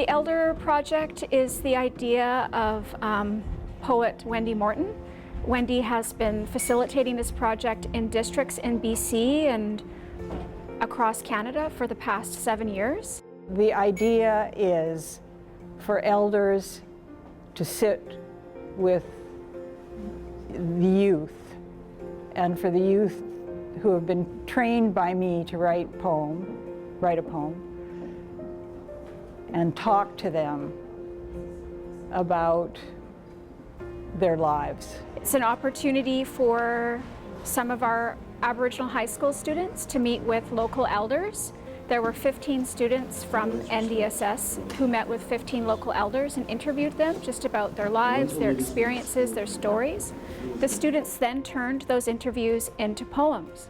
The Elder Project is the idea of poet Wendy Morton. Wendy has been facilitating this project in districts in BC and across Canada for the past 7 years. The idea is for elders to sit with the youth, and for the youth who have been trained by me to write a poem, and talk to them about their lives. It's an opportunity for some of our Aboriginal high school students to meet with local elders. There were 15 students from NDSS who met with 15 local elders and interviewed them just about their lives, their experiences, their stories. The students then turned those interviews into poems,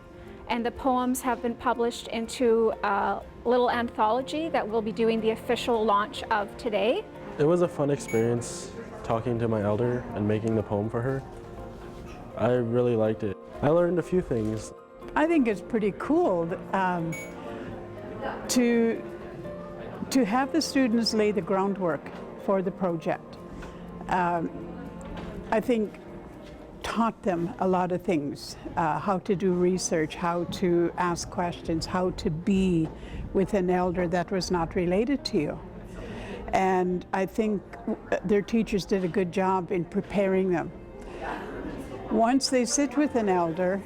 and the poems have been published into a little anthology that we'll be doing the official launch of today. It was a fun experience talking to my elder and making the poem for her. I really liked it. I learned a few things. I think it's pretty cool to have the students lay the groundwork for the project. I think taught them a lot of things, how to do research, how to ask questions, how to be with an elder that was not related to you. And I think their teachers did a good job in preparing them. Once they sit with an elder,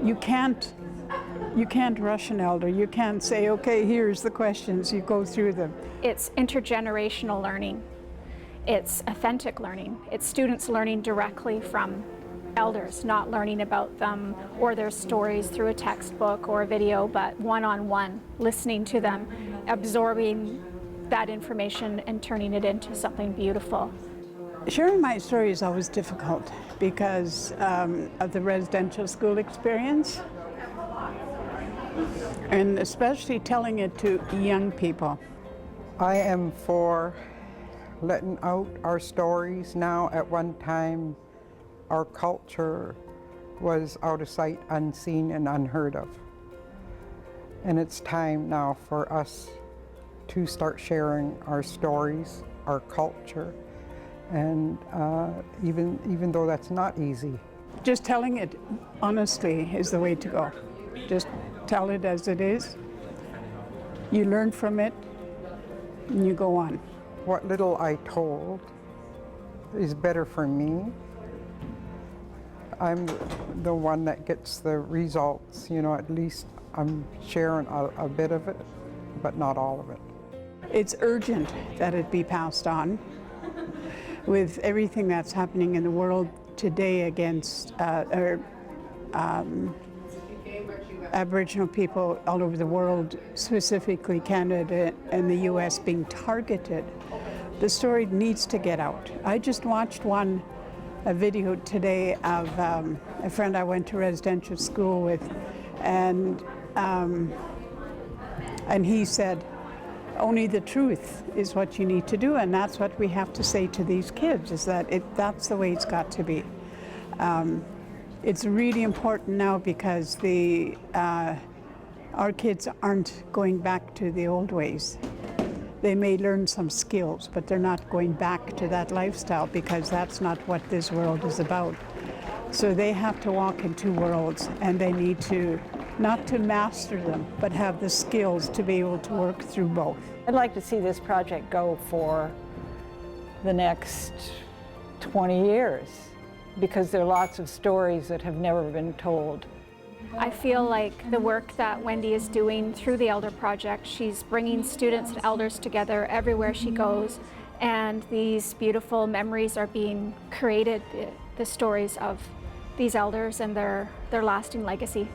you can't rush an elder. You can't say, okay, here's the questions, you go through them. It's intergenerational learning. It's authentic learning. It's students learning directly from elders, not learning about them or their stories through a textbook or a video, but one-on-one, listening to them, absorbing that information and turning it into something beautiful. Sharing my story is always difficult because of the residential school experience, and especially telling it to young people. I am for letting out our stories now. At one time, our culture was out of sight, unseen, and unheard of. And it's time now for us to start sharing our stories, our culture, and even though that's not easy. Just telling it honestly is the way to go. Just tell it as it is. You learn from it, and you go on. What little I told is better for me. I'm the one that gets the results, you know, at least I'm sharing a bit of it, but not all of it. It's urgent that it be passed on. With everything that's happening in the world today against Aboriginal people all over the world, specifically Canada and the US being targeted, the story needs to get out. I just watched a video today of a friend I went to residential school with, and he said, only the truth is what you need to do, and that's what we have to say to these kids, is that that's the way it's got to be. It's really important now because our kids aren't going back to the old ways. They may learn some skills, but they're not going back to that lifestyle because that's not what this world is about. So they have to walk in two worlds, and they need to, not to master them, but have the skills to be able to work through both. I'd like to see this project go for the next 20 years, because there are lots of stories that have never been told. I feel like the work that Wendy is doing through the Elder Project, she's bringing students and elders together everywhere she goes, and these beautiful memories are being created, the stories of these elders and their lasting legacy.